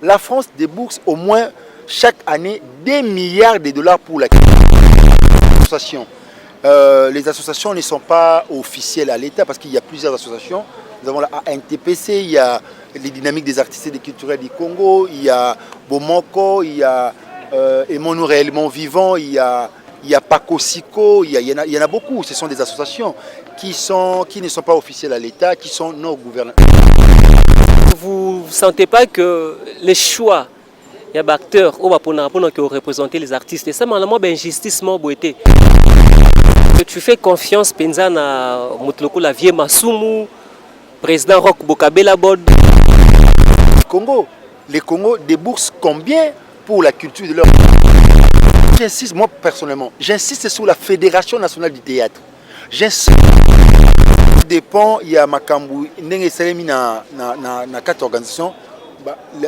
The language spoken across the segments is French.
La France débourse au moins chaque année des milliards de dollars pour la association. Les associations ne sont pas officielles à l'État parce qu'il y a plusieurs associations. Nous avons la ANTPC, il y a les dynamiques des artistes et des culturels du Congo, il y a Bomoko, il y a Aimons-nous réellement vivants, il y a Paco Siko, il y en a beaucoup. Ce sont des associations qui ne sont pas officielles à l'État, qui sont non gouvernementales. Vous ne sentez pas que les choix, il y a des acteurs qui ont représenté les artistes, et ça, malheureusement, c'est injustice. Tu fais confiance à Mutloko la Vie Masumu, président Roch Bokabela Bod. Les Congo déboursent combien pour la culture de leur... J'insiste, moi personnellement, j'insiste sur la Fédération nationale du théâtre. J'insiste. Dépend, il y a Makambu, na quatre organisations,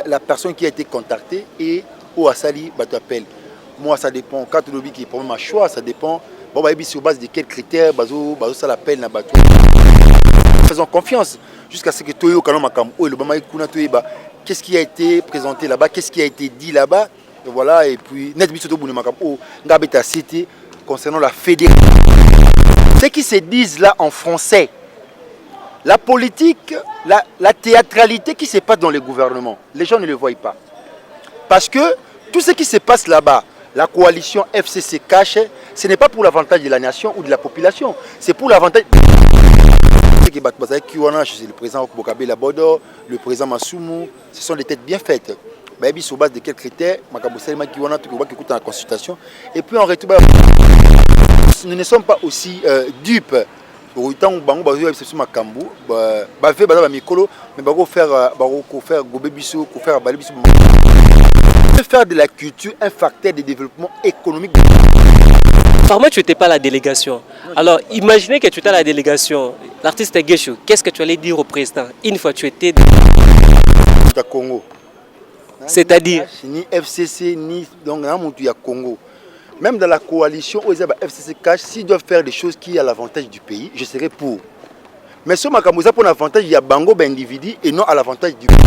la personne qui a été contactée et au Asali t'appelle. Moi ça dépend, quand tu dis qu'il y a un choix, ça dépend. Bon, sur base de quels critères, ça l'appelle na bateau. Faisons confiance jusqu'à ce que Toyo Kanon Makambu, le Bama Ikuna Toyeba, qu'est-ce qui a été présenté là-bas, qu'est-ce qui a été dit là-bas, et voilà, et puis net bisoto Bouni Makambu, Ngabeta cité concernant la fédération. Ce qui se disent là en français, la politique, la théâtralité qui se passe dans les gouvernements, les gens ne le voient pas. Parce que tout ce qui se passe là-bas, la coalition FCC cache, ce n'est pas pour l'avantage de la nation ou de la population, c'est pour l'avantage... Le président Bokabela Bodo, le président Masumu, ce sont des têtes bien faites. Sur base de quels critères, la consultation. Et puis en retour, nous ne sommes pas aussi dupes. Autant Bango faire de la culture un facteur de développement économique. Apparemment, tu n'étais pas à la délégation. Alors, imaginez que tu étais à la délégation. L'artiste Geshu, qu'est-ce que tu allais dire au président une fois que tu étais au Congo? C'est-à-dire ni FCC, ni donc Congo. Même dans la coalition, FCC cash, s'ils doivent faire des choses qui ont l'avantage du pays, je serai pour. Mais ce Makamouza, pour l'avantage, il y a Bango individu et non à l'avantage du pays.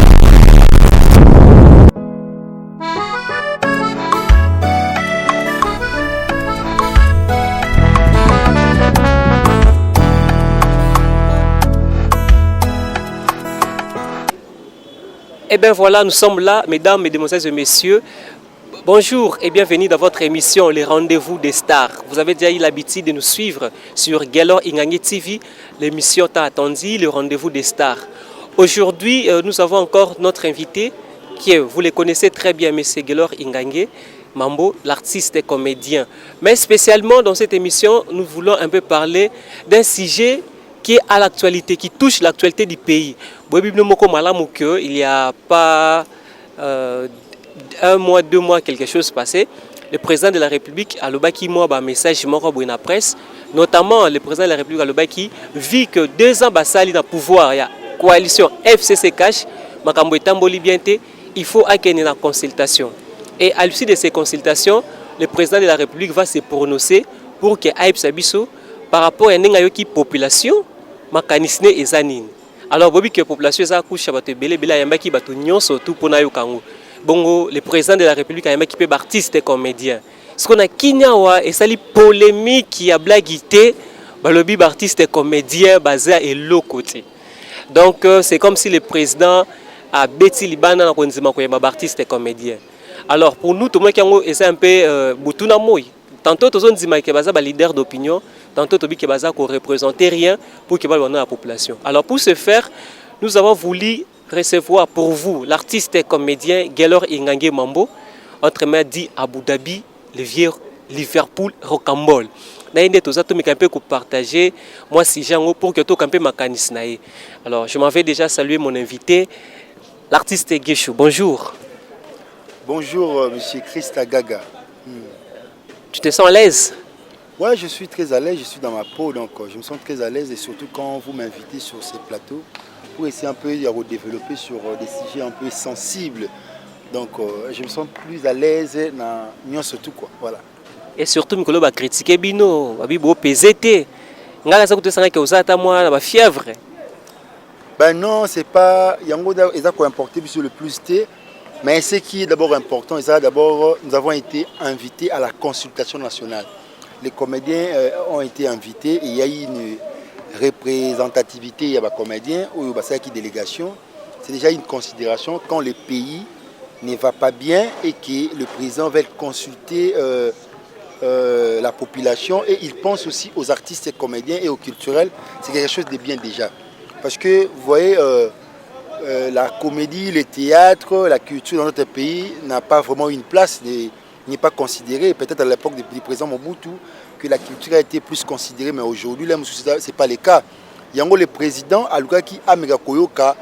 Eh bien voilà, nous sommes là, mesdames, mesdemoiselles et messieurs. Bonjour et bienvenue dans votre émission Les Rendez-vous des Stars. Vous avez déjà eu l'habitude de nous suivre sur Gelor Ingangé TV, l'émission tant attendue, Le Rendez-vous des Stars. Aujourd'hui, nous avons encore notre invité, qui est, vous le connaissez très bien, M. Gelor Ingangé Mambo, l'artiste et comédien. Mais spécialement dans cette émission, nous voulons un peu parler d'un sujet qui est à l'actualité, qui touche l'actualité du pays. Il n'y a pas un mois, 2 mois, quelque chose passé. Le président de la République a un message dans la presse, notamment le président de la République a vu que 2 ans basali dans le pouvoir, il y a coalition FCC Cash, il faut acquérir une consultation. Et à l'issue de ces consultations, le président de la République va se prononcer pour que Aïb Sabiso, par rapport à la population, makanisne ezanine. Alors bobi que population eza kusha bato belé yambaki bato nyonso tout pona yo kango. Bongo le président de la République yambaki pe artiste et comédien. Ce qu'on a kinyawa et sali polémique ya blagité balobi artiste et comédien basé et l'autre côté. Donc c'est comme si le président a beti libana na konzima ko yamba artiste et comédien. Alors pour nous tout le monde kango eza un peu butuna moi. Tantôt tous on dit que baza ba leader d'opinion. Tantôt, Tobi Kebaza ne représentait rien pour que la population. Alors, pour ce faire, nous avons voulu recevoir pour vous l'artiste et comédien Gelor Ingangé Mambo, autrement dit Abu Dhabi, le vieux Liverpool, Rocambole. Nous avons partager moi si j'ai pour que tout camper ma canisnaï. Alors, je m'en vais déjà saluer mon invité, l'artiste Geshu. Bonjour. Bonjour, monsieur Christa Gaga. Tu te sens à l'aise? Ouais, je suis très à l'aise, je suis dans ma peau, donc je me sens très à l'aise et surtout quand vous m'invitez sur ces plateaux pour essayer un peu de redévelopper sur des sujets un peu sensibles. Donc je me sens plus à l'aise dans surtout quoi, voilà. Et surtout, Mikolo va critiquer Bino, va bibo PZT. Ngala ça coûte 5 que vous êtes moi la fièvre. Ben non, c'est pas yango eza ko importer sur le plus T. Mais ce qui est d'abord important, c'est d'abord, nous avons été invités à la consultation nationale. Les comédiens ont été invités et il y a eu une représentativité, il y a des comédiens ou des délégations. C'est déjà une considération quand le pays ne va pas bien et que le président veut consulter la population et il pense aussi aux artistes et comédiens et aux culturels. C'est quelque chose de bien déjà. Parce que vous voyez, la comédie, le théâtre, la culture dans notre pays n'a pas vraiment une place, n'est pas considérée. Peut-être à l'époque du président Mobutu, que la culture a été plus considérée, mais aujourd'hui, ce n'est pas le cas. Il y a le président, qui a Koyoka,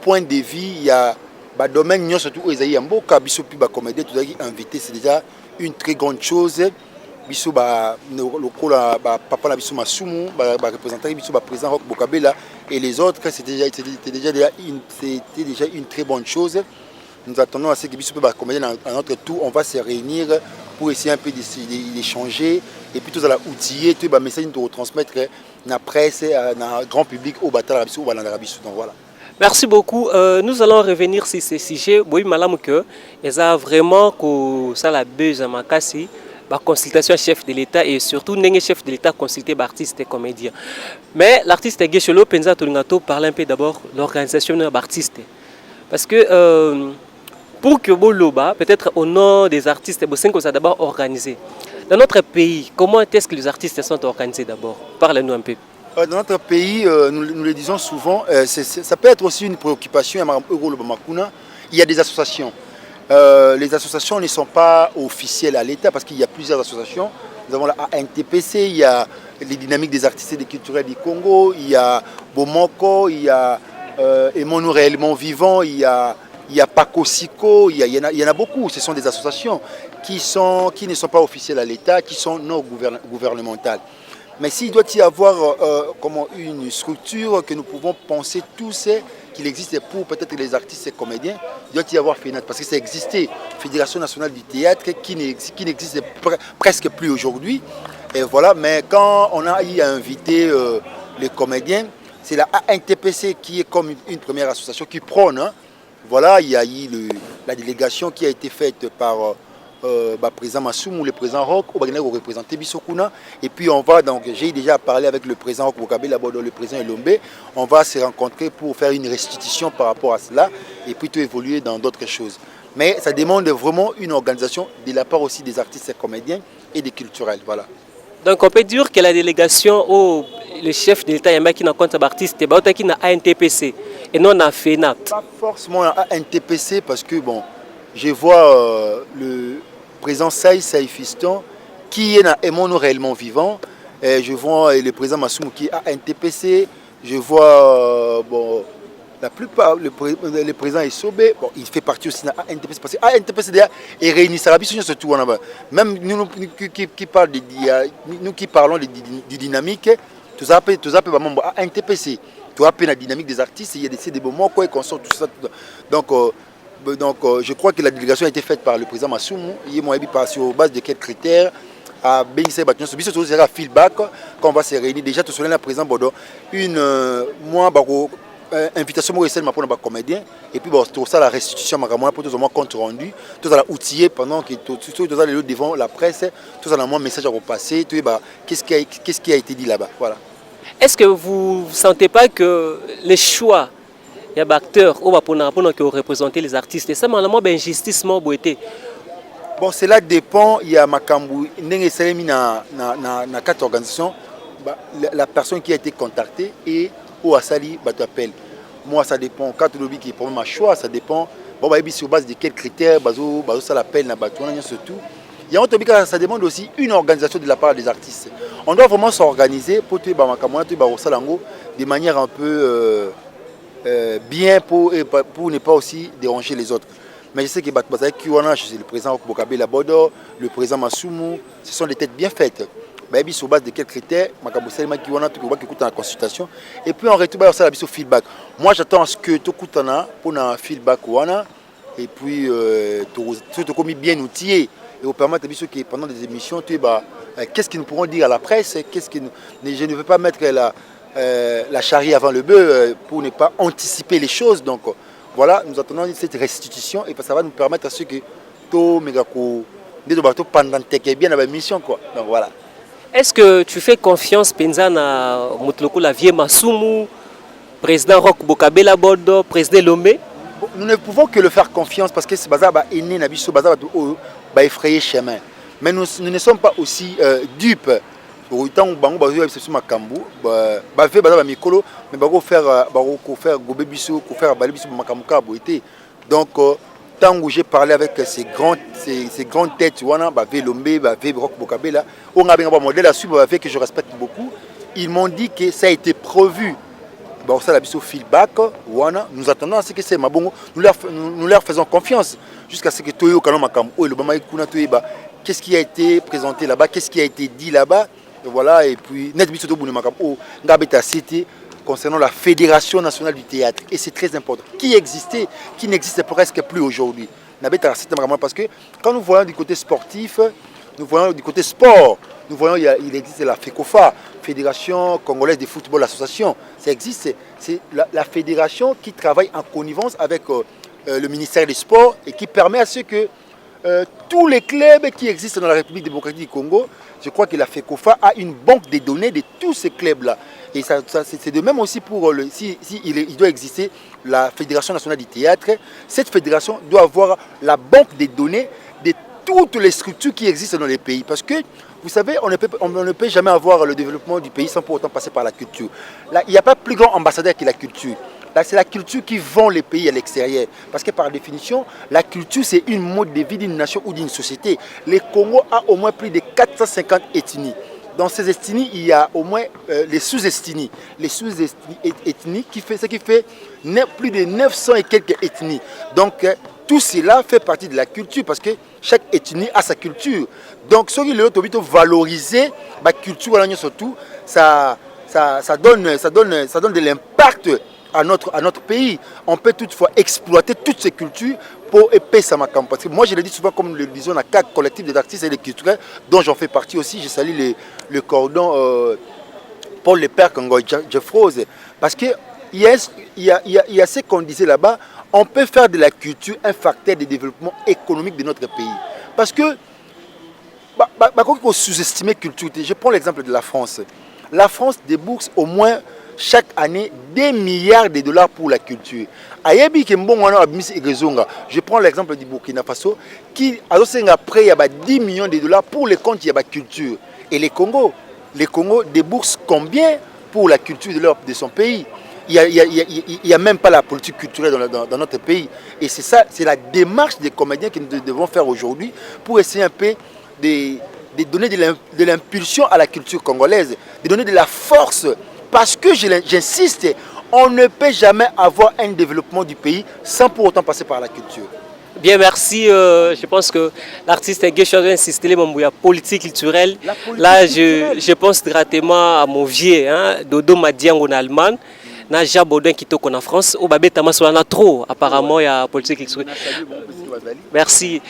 point de vue, il y a un domaine, surtout aux Yamboka, Bissou Piba Comédie, tout invité, c'est déjà une très grande chose. Bissou, papa Bissou Masumu, représentant Bissou, président Roch Bokabela, et les autres, c'était déjà une très bonne chose. Nous attendons à ce que Bissou Piba Comédie, à notre tour, on va se réunir pour essayer un peu d'échanger et puis tout à outiller, tout le message de retransmettre dans la presse, dans le grand public au Batal ou dans l'Arabie Saoudite. Voilà. Merci beaucoup. Nous allons revenir sur ces sujets. Oui, madame, que ils ont vraiment que ça la buzz à Makassi, la consultation chef de l'État et surtout n'est chef de l'État consulté par artistes et comédiens. Mais l'artiste Gesholo Penza Tolingato parle un peu d'abord de l'organisation de l'artiste. Parce que pour que Boloba, peut-être au nom des artistes, Bosenko ça d'abord organisé. Dans notre pays, comment est-ce que les artistes sont organisés d'abord? Parlez-nous un peu. Dans notre pays, nous le disons souvent, ça peut être aussi une préoccupation. Il y a des associations. Les associations ne sont pas officielles à l'État parce qu'il y a plusieurs associations. Nous avons la ANTPC, il y a les dynamiques des artistes et des culturels du Congo, il y a Bomoko, il y a Aimons-nous réellement vivants, il y a Paco Siko, il y en a beaucoup. Ce sont des associations qui ne sont pas officielles à l'État, qui sont non gouvernementales. Mais s'il doit y avoir une structure que nous pouvons penser tous qu'il existe pour peut-être les artistes et comédiens, il doit y avoir FENAT, parce que ça existait, Fédération nationale du théâtre, qui n'existe presque plus aujourd'hui. Et voilà, mais quand on a eu à inviter les comédiens, c'est la ANTPC qui est comme une première association qui prône. Hein. Voilà, il y a eu la délégation qui a été faite par le président Massoum, le président Roch, qui représentait Bissokuna. Et puis on va, donc j'ai déjà parlé avec le président Roch Bokabe, le président Elombe. On va se rencontrer pour faire une restitution par rapport à cela et puis tout évoluer dans d'autres choses. Mais ça demande vraiment une organisation de la part aussi des artistes et comédiens et des culturels. Voilà. Donc on peut dire que la délégation au le chef de l'État Yamba qui n'a compte artiste qui n'a ANTPC et non à FENAT. Pas forcément à ANTPC parce que bon, je vois le président Saï Fiston qui est Aimons-nous réellement vivants. Et je vois le président Massoum qui est à NTPC. Je vois la plupart, le président Essobé, il fait partie aussi de NTPC. Parce que NTPC est réuni à la surtout. Même nous qui parlons de dynamique, tout ça peut à NTPC. Tu as la dynamique des artistes, il y a des moments où ils sortent tout ça. Donc, je crois que la délégation a été faite par le président Massoum. Il est sur base de quels critères à bénissez Bâtiment. Ce sera feedback quand on va se réunir. Déjà, tout le président Bodo, invitation pour les comédiens. Et puis, tout ça, la restitution, pour tout le monde compte rendu. Tout ça, outillé pendant que tout ça, devant la presse. Tout ça, un message à repasser. Qu'est-ce qui a été dit là-bas. Voilà. Est-ce que vous ne sentez pas que les choix il y a des acteurs qui ont représenté les artistes et ça m'a une injustice. Bon, cela dépend. Il y a Makambu, dans 4 organisations, la personne qui a été contactée et où Asali appelle. Moi, ça dépend. Quand le qui est ma choix, ça dépend. Bon, sur base de quels critères, ça l'appelle, surtout. Il y a un truc, ça demande aussi une organisation de la part des artistes. On doit vraiment s'organiser pour de manière un peu bien pour ne pas aussi déranger les autres. Mais je sais que le président Bokabe Labodo, le président Massoumou, ce sont des têtes bien faites. Mais sur base de quels critères, la consultation. Et puis on retrouve ça sur feedback. Moi j'attends à ce que tout pour un feedback et puis tout bien outillé. Et au permettre que pendant des émissions, qu'est-ce que nous pourrons dire à la presse, je ne veux pas mettre la charrie avant le bœuf pour ne pas anticiper les choses. Donc voilà, nous attendons cette restitution et ça va nous permettre à ceux que tout Megako, pendant bien la mission quoi. Donc voilà. Est-ce que tu fais confiance Penzana Motloko la vieille Masumu, président Roch Bokabela Bodo, président Lomé? Nous ne pouvons que le faire confiance parce que ce bazar est né na biso bazar va effrayer chemin. Mais nous ne sommes pas aussi dupes. Autant bango bazo c'est sur makambu ba fait bazar ba mikolo mais ba faire gobe biso ko faire bali biso makambu ka boité. Donc tant que j'ai parlé avec ces grandes têtes wana ba Lomé ba Roch Bokabela on a bien un modèle à suivre avec que je respecte beaucoup. Ils m'ont dit que ça a été prévu. Bon, ça, la feedback, nous attendons à ce que c'est Mabongo, nous leur faisons confiance jusqu'à ce que Toyo Kanomakam, qu'est-ce qui a été présenté là-bas, qu'est-ce qui a été dit là-bas, et voilà, et puis net biso Bouni Makam, Ngabeta Cité, concernant la Fédération nationale du théâtre, et c'est très important, qui existait, qui n'existe presque plus aujourd'hui. Parce que quand nous voyons du côté sportif, nous voyons du côté sport, nous voyons il existe la FECOFA, Fédération Congolaise de Football Association. Ça existe, c'est la fédération qui travaille en connivence avec le ministère des Sports et qui permet à ce que tous les clubs qui existent dans la République démocratique du Congo, je crois que la FECOFA a une banque de données de tous ces clubs-là. Et c'est de même aussi pour il doit exister la Fédération nationale du théâtre. Cette fédération doit avoir la banque des données de toutes les structures qui existent dans les pays. Parce que, vous savez, on ne peut jamais avoir le développement du pays sans pour autant passer par la culture. Là, il n'y a pas plus grand ambassadeur que la culture. Là, c'est la culture qui vend les pays à l'extérieur. Parce que par définition, la culture, c'est une mode de vie d'une nation ou d'une société. Le Congo a au moins plus de 450 ethnies. Dans ces ethnies, il y a au moins les sous-ethnies. Les sous-ethnies, ce qui fait plus de 900 et quelques ethnies. Donc, tout cela fait partie de la culture parce que chaque ethnie a sa culture. Donc, ce qui est valoriser la culture, surtout, ça donne de l'impact à notre pays. On peut toutefois exploiter toutes ces cultures pour épaisser sa macam. Parce que moi, je le dis souvent, comme nous le disons, dans le collectif des artistes et des culturels, dont j'en fais partie aussi. Je salue le cordon Paul Le Père Kangoy Jeffrose. Parce qu'il y a ce qu'on disait là-bas, on peut faire de la culture un facteur de développement économique de notre pays. Parce que, il faut sous-estimer la culture. Je prends l'exemple de la France. La France débourse au moins chaque année des milliards de dollars pour la culture. Je prends l'exemple du Burkina Faso qui a prêt 10 millions de dollars pour les comptes de la culture. Et les Congo déboursent combien pour la culture de son pays? Il n'y a même pas la politique culturelle dans notre pays. Et c'est ça, c'est la démarche des comédiens que nous devons faire aujourd'hui pour essayer un peu de donner de l'impulsion à la culture congolaise, de donner de la force. Parce que, j'insiste, on ne peut jamais avoir un développement du pays sans pour autant passer par la culture. Bien, merci. Je pense que l'artiste Guécho a insisté sur la politique culturelle. Là, je pense directement à mon vieux, Dodo Madiango en Allemagne. Na Jabodin qui toque en France. Au Babé Tamasouana trop, apparemment, il y a politique culturelle. Merci.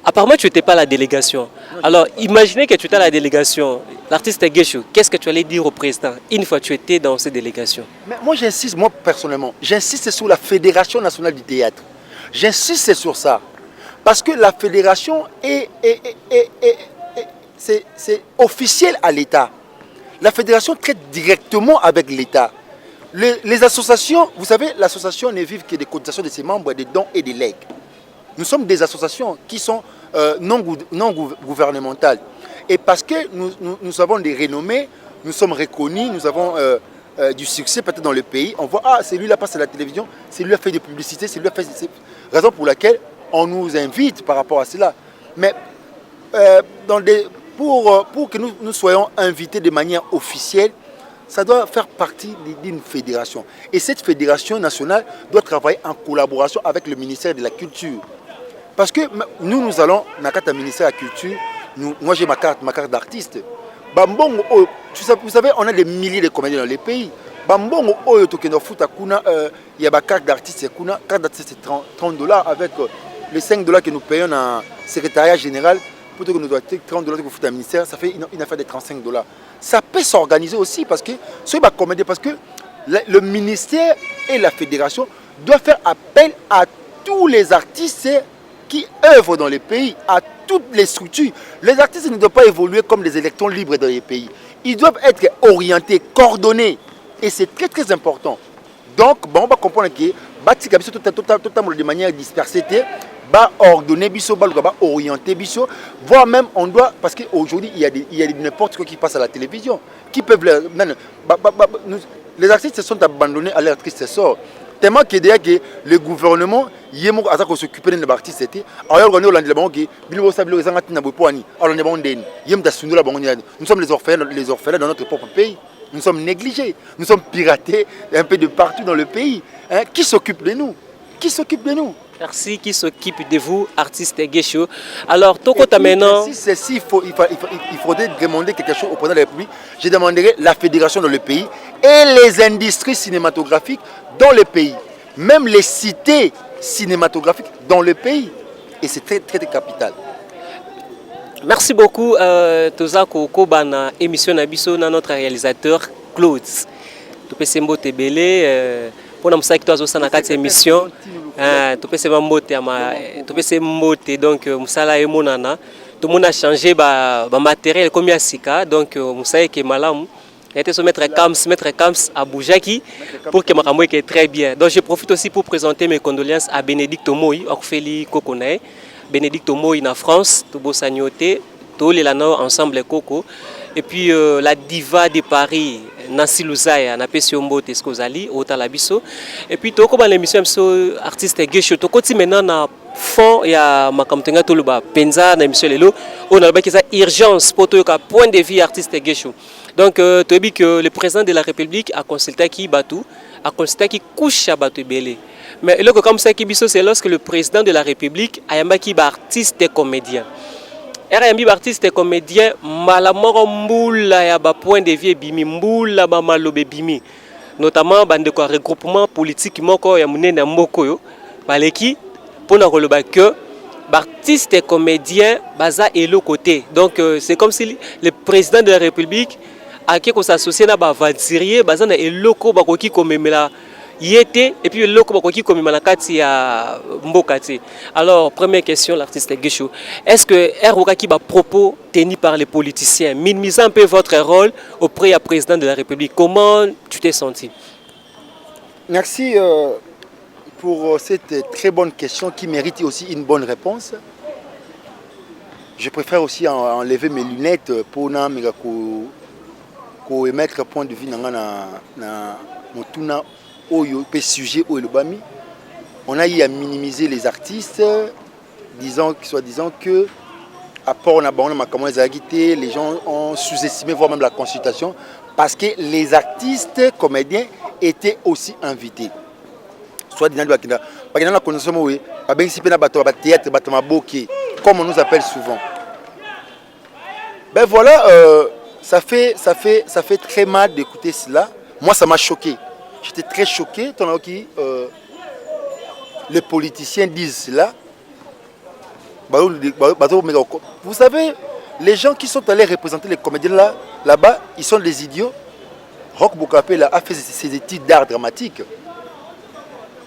Apparemment, tu n'étais pas à la délégation. Alors, imaginez que tu étais à la délégation. L'artiste Guécho, qu'est-ce que tu allais dire au président une fois que tu étais dans cette délégation? Mais moi, personnellement, j'insiste sur la Fédération nationale du théâtre. J'insiste sur ça. Parce que la fédération c'est officiel à l'État. La fédération traite directement avec l'État. Les associations, vous savez, l'association ne vit que des cotisations de ses membres, des dons et des legs. Nous sommes des associations qui sont non gouvernementales. Et parce que nous avons des renommées, nous sommes reconnus, nous avons du succès peut-être dans le pays. On voit, c'est lui là passe à la télévision, c'est lui a fait des publicités, c'est lui a fait... C'est raison pour laquelle on nous invite par rapport à cela. Mais pour que nous soyons invités de manière officielle, ça doit faire partie d'une fédération. Et cette fédération nationale doit travailler en collaboration avec le ministère de la Culture. Parce que nous allons dans le ministère de la Culture, moi j'ai ma carte d'artiste. Bambongo, vous savez, on a des milliers de comédiens dans les pays. Bambongo, il y a ma carte d'artiste, carte d'artiste c'est $30 avec les $5 que nous payons dans le secrétariat général. Plutôt que nous devons $30 pour foutre un ministère, ça fait une affaire de $35. Ça peut s'organiser aussi parce que le ministère et la fédération doit faire appel à tous les artistes qui œuvrent dans les pays, à toutes les structures. Les artistes ne doivent pas évoluer comme des électrons libres dans les pays. Ils doivent être orientés, coordonnés. Et c'est très très important. Donc, on va comprendre que de manière dispersée, ordonner, orienter, voire même on doit, parce qu'aujourd'hui il y a n'importe quoi qui passe à la télévision, qui peuvent les artistes se sont abandonnés à leur triste sort. Tellement que le gouvernement s'occuper de l'artiste, alors nous sommes les orphelins dans notre propre pays. Nous sommes négligés, nous sommes piratés un peu de partout dans le pays. Hein? Qui s'occupe de nous? Qui s'occupe de nous? Merci, qui s'occupe de vous, artiste Guécho. Alors, Tokota maintenant... Il faudrait demander quelque chose au président de la République. Je demanderai la fédération dans le pays et les industries cinématographiques dans le pays. Même les cités cinématographiques dans le pays. Et c'est très, très, très capital. Merci beaucoup, Toza Koko Bana, émission Nabiso, notre réalisateur Claude. Tu peux sembo te belé pour nous savoir que tu as aussi cette émission. Tu peux sembo te donc musala et monana. Tout le monde a changé ba matériel comme Yassika donc musala que malam. Il a été se mettre Kams à Boujaki pour que Makambo est très bien. Donc je profite aussi pour présenter mes condoléances à Bénédicte Moï, Orphélie Kokonae. Bénédicte Moï en France, Tobo Sagnoté, tous les lano ensemble Coco. Et puis la diva de Paris, Nancy Louzaya, Napesiombo Teskozali, Otalabiso. Et puis Toko dans l'émission artiste Guécho. Toko ti maintenant na fond ya makamtenga toluba penza na émission lelo. On a ba urgence pour to ka point de vue artiste Guécho. Donc tu as dit que le président de la République a consulté qui Batou, a consulté qui couche à Batou Belé. Mais comme ça, c'est lorsque le président de la République a un artiste et comédien. Un artiste et comédien, malamoro mboula ya ba point de vue bimi mboula ba malobe bimi. Notamment bande ko regroupement politique moko ya munene mboko yo. Baleki pona koloba que artiste et comédien baza et le côté. Donc c'est comme si le président de la République a qui s'associe na ba aventurier baza na eloko ba koki komemela yété et puis le loco qui comme manakati à mbokati. Alors première question l'artiste Guécho, est-ce que Eroka qui va propos tenus par les politiciens minimisant un peu votre rôle auprès du président de la République, comment tu t'es senti? Merci pour cette très bonne question qui mérite aussi une bonne réponse. Je préfère aussi enlever mes lunettes pour émettre un point de vue na motuna oyo pe sujet oyo lobami. On a eu à minimiser les artistes, disant que à part on a bon les gens ont sous-estimé voire même la consultation parce que les artistes comédiens étaient aussi invités. Soit disant la connaissance oui, pas bien si pena bato ba théâtre bato maboké comme on nous appelle souvent. Ben voilà, ça fait très mal d'écouter cela. Moi ça m'a choqué. J'étais très choqué, les politiciens disent cela. Vous savez, les gens qui sont allés représenter les comédiens là-bas, ils sont des idiots. Roch Bokapé a fait ses études d'art dramatique.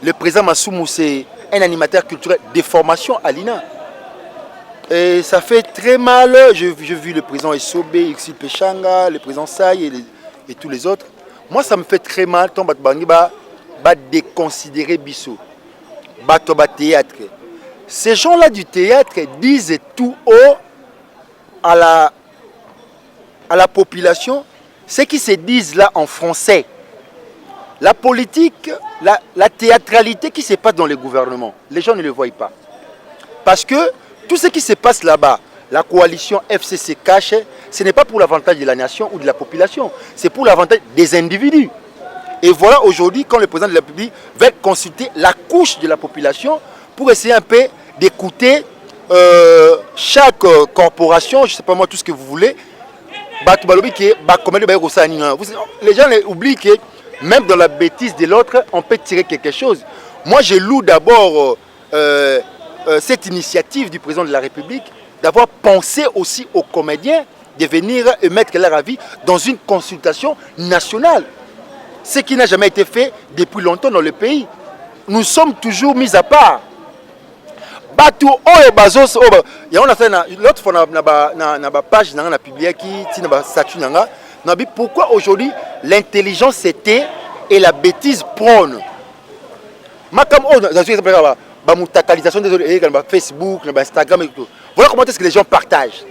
Le président Massoumou, c'est un animateur culturel de formation à l'INA. Et ça fait très mal. J'ai vu le président Essobé, Ixil Pechanga, le président Saï et tous les autres. Moi, ça me fait très mal. Ton va déconsidérer Bissot. Batoba théâtre. Ces gens-là du théâtre disent tout haut à la population ce qui se disent là en français. La politique, la théâtralité qui se passe dans les gouvernements, les gens ne le voient pas. Parce que tout ce qui se passe là-bas, la coalition FCC cache, ce n'est pas pour l'avantage de la nation ou de la population, c'est pour l'avantage des individus. Et voilà aujourd'hui quand le président de la République va consulter la couche de la population pour essayer un peu d'écouter chaque corporation, je ne sais pas moi tout ce que vous voulez. Les gens oublient que même dans la bêtise de l'autre, on peut tirer quelque chose. Moi je loue d'abord cette initiative du président de la République d'avoir pensé aussi aux comédiens de venir mettre leur avis dans une consultation nationale. Ce qui n'a jamais été fait depuis longtemps dans le pays. nous sommes toujours mis à part. Batou oyo bazos oyo ya on a fait l'autre fois na page na publié qui tina ba statut nanga na bi pourquoi aujourd'hui l'intelligence c'était et la bêtise prône. Makam oh dans exemple ba mutakalisation des Facebook, na Instagram et tout. Voilà comment est-ce que les gens partagent.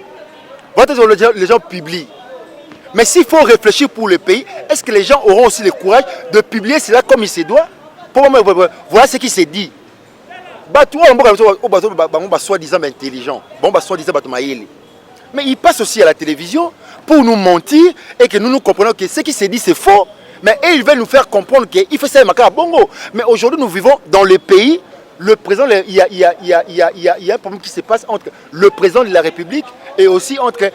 Voilà comment les gens publient. Mais s'il faut réfléchir pour le pays, est-ce que les gens auront aussi le courage de publier cela comme il se doit? Pour moi, voilà ce qui s'est dit. Soi-disant intelligent, soi-disant mais ils passent aussi à la télévision pour nous mentir et que nous comprenons que ce qui s'est dit c'est faux. Mais eux, ils veulent nous faire comprendre qu'il faut ça à bongo. Mais aujourd'hui, nous vivons dans le pays. Le président, il y a un problème qui se passe entre le président de la République et aussi entre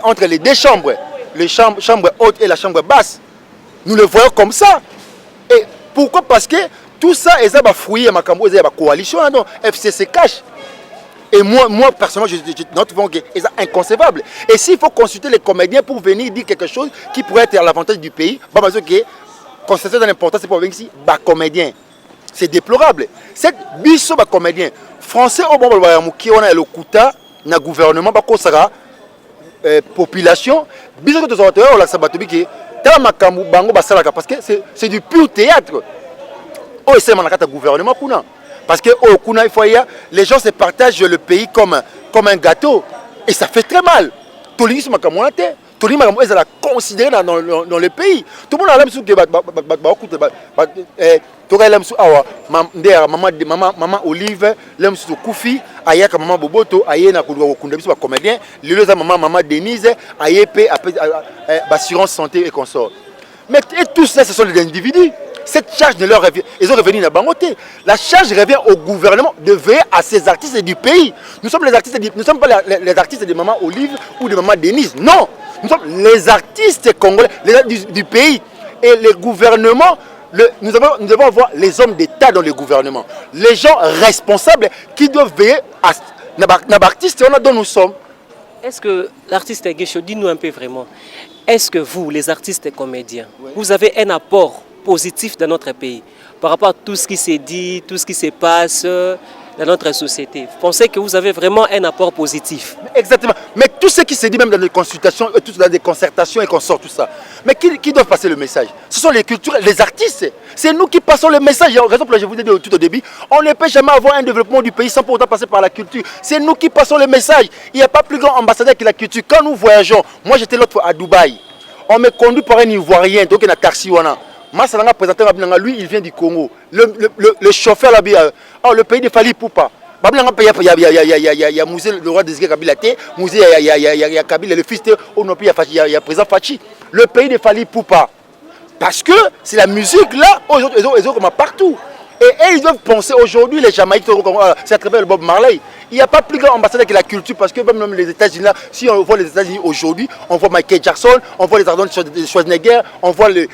entre les deux chambres, les chambres hautes et la chambre basse. Nous le voyons comme ça. Et pourquoi? Parce que tout ça, ils ont fouillé ma coalition, non, FCC cache. Et moi personnellement, je note que c'est inconcevable. Et s'il faut consulter les comédiens pour venir dire quelque chose qui pourrait être à l'avantage du pays, constater dans l'importance, c'est pour venir ici, comédien. C'est déplorable. Cette biso comédien français au bon qui on a le kuta na gouvernement sera population biso que on la sabatobi qui bango basalaka parce que c'est du pur théâtre. Oh c'est manakata gouvernement kuna parce que au kuna il faut les gens se partagent le pays comme un gâteau et ça fait très mal. Tolingi sur makamwate Tony Magambo est considéré dans le pays. Tout le monde a l'impression que maman Olive, l'impression Koufi, ayaka maman Boboto, ayena kundabisa comédien, le maman Denise, ayepe assurance santé et consort. Mais tout ça, ce sont des individus. Cette charge de leur revient, ils ont revenu à Bangoté. La charge revient au gouvernement de veiller à ces artistes du pays. Nous sommes les artistes, nous ne sommes pas les artistes de maman Olive ou de maman Denise. Non, nous sommes les artistes congolais du pays. Et le gouvernement, nous devons avoir les hommes d'État dans le gouvernement. Les gens responsables qui doivent veiller à l'artiste dont nous sommes. Est-ce que l'artiste Guécho, dis-nous un peu vraiment, est-ce que vous, les artistes et comédiens, oui, vous avez un apport positif dans notre pays par rapport à tout ce qui s'est dit, tout ce qui se passe dans notre société? Vous pensez que vous avez vraiment un apport positif? Exactement. Mais tout ce qui s'est dit même dans les consultations, dans des concertations et qu'on sort tout ça. Mais qui doivent passer le message? Ce sont les cultures, les artistes. C'est nous qui passons le message. Par exemple, je vous ai dit tout au début, on ne peut jamais avoir un développement du pays sans pour autant passer par la culture. C'est nous qui passons le message. Il n'y a pas plus grand ambassadeur que la culture. Quand nous voyageons, moi j'étais l'autre fois à Dubaï, on me conduit par un Ivoirien, donc il a taxi. Massalanga présenté lui, il vient du Congo. Le chauffeur là, le pays de Fali Poupa. Il y a Mouzé, le roi de Kabila, Mouzé, il y a Kabila, le fils de Onopi, il y a président Fachi. Le pays de Fali Poupa. Parce que c'est la musique là, ils ont comme partout. Et ils doivent penser aujourd'hui, les Jamaïcains, c'est à travers le Bob Marley. Il n'y a pas plus grand ambassadeur que la culture parce que même les États-Unis, là, si on voit les États-Unis aujourd'hui, on voit Michael Jackson, on voit les Arnold Schwarzenegger, on voit le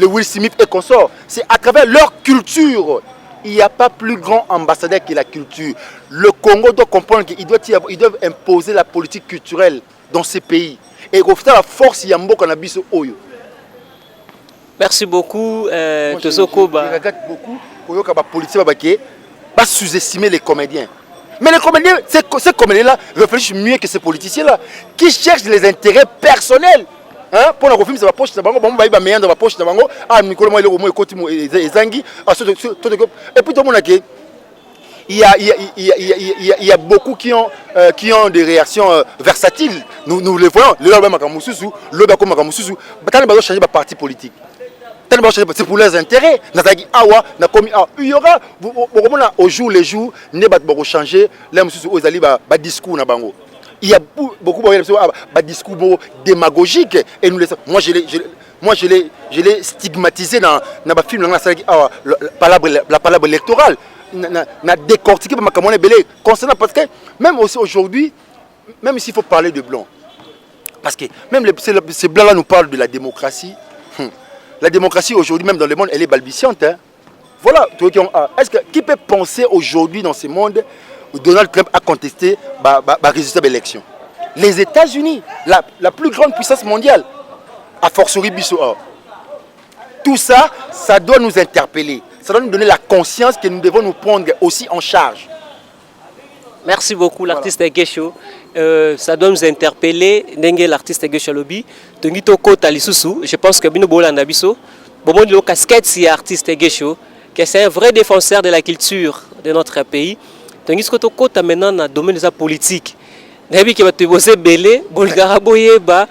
Will Smith et consorts. C'est à travers leur culture. Il n'y a pas plus grand ambassadeur que la culture. Le Congo doit comprendre qu'ils doivent imposer la politique culturelle dans ces pays. Et au final, la force, il y a un mot qu'on a bis au Oyo. Merci beaucoup, Tozoko. Je regrette beaucoup pour que la politique va sous-estimer les comédiens. Mais les comédiens, ces comédiens-là réfléchissent mieux que ces politiciens-là, qui cherchent les intérêts personnels. Hein? Pour le film, c'est la poche, c'est la poche, c'est la et puis tout le monde a dit, il y a beaucoup qui ont des réactions versatiles. Nous les voyons. Le lobby Makamoussousou, le lobby Makamoussousou, ils changer de parti politique. C'est pour leurs intérêts. Il y aura, au jour le jour, ne va changer les discours. Il y a beaucoup de discours démagogiques. Et nous, moi, je l'ai stigmatisé dans le film, la palabre électorale. Na décortiqué par Makamone Belé concernant parce que même aussi aujourd'hui, même s'il faut parler de blanc, parce que même ces blancs-là nous parlent de la démocratie. La démocratie aujourd'hui, même dans le monde, elle est balbutiante. Hein. Voilà. Est-ce que qui peut penser aujourd'hui dans ce monde où Donald Trump a contesté le résultat de l'élection? Les États-Unis, la plus grande puissance mondiale, a fortiori Bissau. Tout ça, ça doit nous interpeller. Ça doit nous donner la conscience que nous devons nous prendre aussi en charge. Merci beaucoup, l'artiste Gesho. Ça doit nous interpeller. L'artiste Gesho Lobby. Je pense que Bino Bolanda Biso, Bomo de casquette, c'est l'artiste Gesho, que c'est un vrai défenseur de la culture de notre pays. Donc, il y a maintenant dans le domaine de la politique. Nabi qui va te poser belé, Bolgara Boyeba,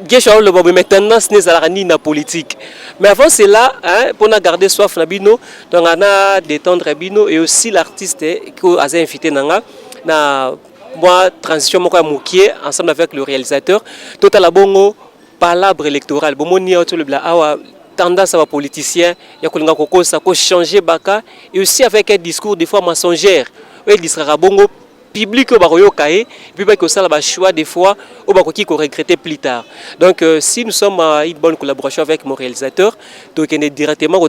Gesho le Bobo, mais tendance n'est à la politique. Mais avant cela, pour garder soif Nabino, donc on a détendre Bino et aussi l'artiste qui a invité Nanga, na moi transition moi Moukié ensemble avec le réalisateur, total la bongo palabre électorale, bon ni autre le bla awa tendance à politicien, ya kolinga koko ça ko changer baka et aussi avec un discours des fois mensongère, il disera bongo public au baroyo kaé puis pas que ça la choix des fois au bako qui ko regretter plus tard. Donc si nous sommes en une bonne collaboration avec mon réalisateur, donc on est directement au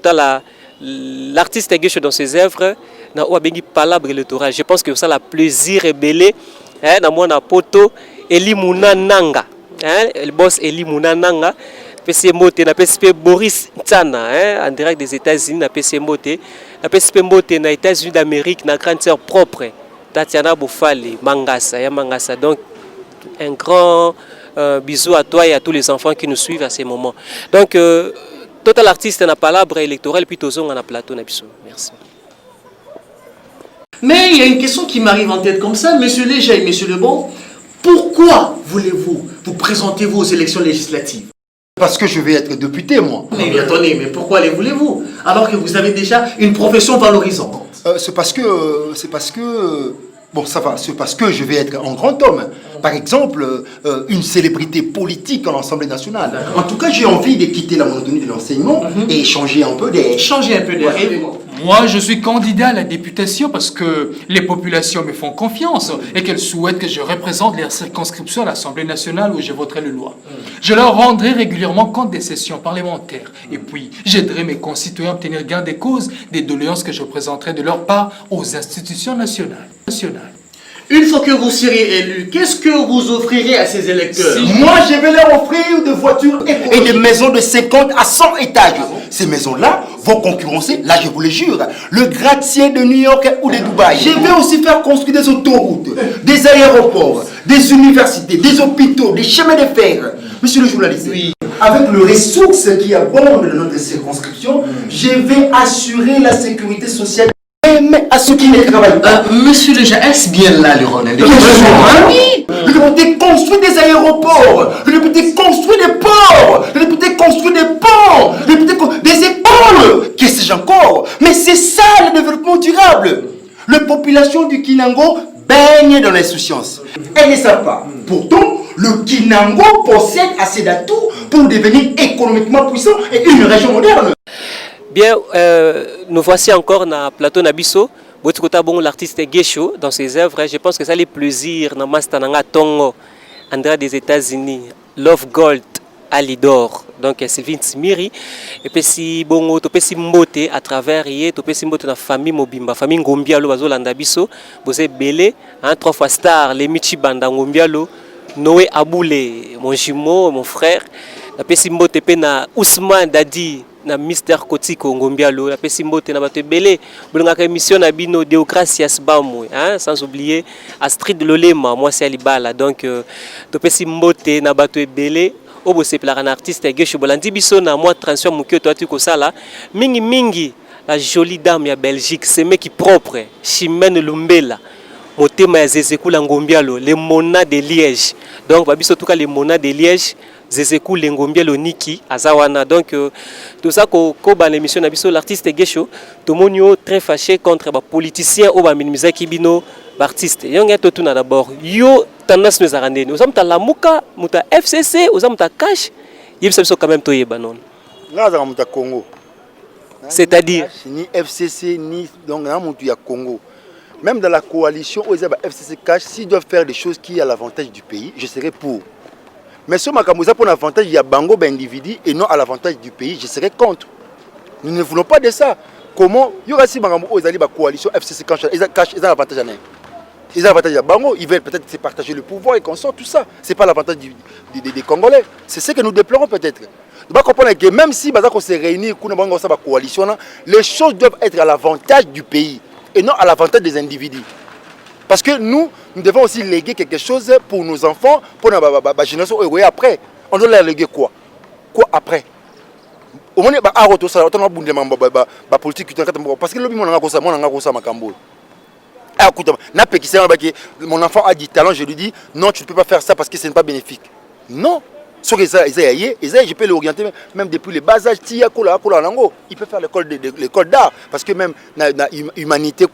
l'artiste Gesho dans ses œuvres na obengi palabre électorale. Je pense que ça la plaisir et belé na mona poto Elimuna Nanga, le boss Elimuna Nanga. PC Mbote na PSP Boris Tsana en direct des États-Unis na PC Mbote na PSP Mbote na États-Unis d'Amérique na grande sœur propre Tatiana Boufali Mangasa ya Mangasa. Donc un grand bisou à toi et à tous les enfants qui nous suivent à ces moments. Donc total artiste na palabre électorale puis tozonga na plateau na biso. Merci. Mais il y a une question qui m'arrive en tête comme ça, monsieur Léger et monsieur Lebon, pourquoi voulez-vous vous présenter aux élections législatives? Parce que je vais être député, moi. Mais attendez, mais pourquoi les voulez-vous alors que vous avez déjà une profession valorisante? C'est parce que, bon, ça va, c'est parce que je vais être un grand homme. Par exemple, une célébrité politique à l'Assemblée nationale. En tout cas, j'ai envie de quitter la monotonie de l'enseignement et changer un peu d'air. Changer un peu d'air. Moi, je suis candidat à la députation parce que les populations me font confiance et qu'elles souhaitent que je représente leur circonscription à l'Assemblée nationale où je voterai les lois. Je leur rendrai régulièrement compte des sessions parlementaires et puis j'aiderai mes concitoyens à obtenir gain des causes des doléances que je présenterai de leur part aux institutions nationales. Une fois que vous serez élu, qu'est-ce que vous offrirez à ces électeurs? Moi, je vais leur offrir des voitures et des maisons de 50 à 100 étages. Ces maisons-là vont concurrencer, là je vous le jure, le gratte-ciel de New York ou de Dubaï. Je vais aussi faire construire des autoroutes, des aéroports, des universités, des hôpitaux, des chemins de fer. Monsieur le journaliste, oui. Avec les ressources qui abondent dans notre circonscription, je vais assurer la sécurité sociale même à ceux qui ne travaillent pas. Monsieur Léger, est-ce bien là le rôle? Oui, le député construit des aéroports, le député construit des ports, le député construit des ponts, le député des écoles, qu'est-ce que j'ai encore? Mais c'est ça le développement durable. La population du Kinango baigne dans l'insouciance. Elle ne sait pas. Pourtant, le Kinango possède assez d'atouts pour devenir économiquement puissant et une région moderne. Bien, nous voici encore dans plateau Nabiso. L'artiste Gesho dans ses œuvres. Je pense que ça les plaisirs dans Mastananga Tongo, Andrea des États-Unis, Love Gold, Alidor. Donc Sylvine Smiri. Et puis si bongo, tu peux si mbote à travers hier, tu peux si mbote dans famille Mobimba, famille Ngombialo, Bazolanda Biso, Bosé Belé, trois fois star, les Michibanda Ngombialo, Noé Aboulé, mon jumeau, mon frère. La pesi mbote pe na Ousmane Dadi na Mister Kotiko Ngombialo, la pesi mbote na bato belé, bolingaka émission na bino Deocracias Bamou, sans oublier Astrid Lolema, moi c'est Alibala. Donc to pesi mbote na bato belé, obo seplara na artiste Gesho Bolandi biso na moi transition mukio to atu ko sala, mingi la jolie dame ya Belgique, c'est mec qui propre, Chimène Lumbela. Motema ya Zezekou Ngombialo, les Mona de Liège. Donc babiso tout cas les Mona de Liège. Zezekou Ngombialo Niki Azawana. Donc tout ça ko ba l'émission na biso l'artiste Gesho to monio très fâché contre ba politicien o ba minimiser kibino ba artiste. Yonga to tuna d'abord. Yo tendance nous arrande. Nous sommes ta lamuka, muta FCC, nous sommes ta cash. Yebsa biso quand même to yeba non. Là za muta Congo. C'est-à-dire ni FCC ni donc na mutu ya Congo. Même dans la coalition aux FCC cash, s'ils doivent faire des choses qui ont l'avantage du pays, je serai pour. Mais ce Makamouza pour l'avantage, il y a Bango d'individu et non à l'avantage du pays, je serai contre. Nous ne voulons pas de ça. Comment il y aura si Makamou aux alliés coalition FCC cash, ils ont l'avantage à rien. Ils ont l'avantage à Bango, ils veulent peut-être se partager le pouvoir et qu'on sort tout ça. Ce n'est pas l'avantage des Congolais. C'est ce que nous déplorons peut-être. doit comprendre que même si on se réunit pour une coalition, les choses doivent être à l'avantage du pays et non à l'avantage des individus. Parce que nous devons aussi léguer quelque chose pour nos enfants, pour la génération après. On doit leur léguer quoi? Quoi après? Au moins, politique, parce que mon enfant a du talent, je lui dis non, tu ne peux pas faire ça parce que ce n'est pas bénéfique. Non. Je peux l'orienter même depuis le bas âge. Il peut faire l'école d'art. Parce que même dans l'humanité,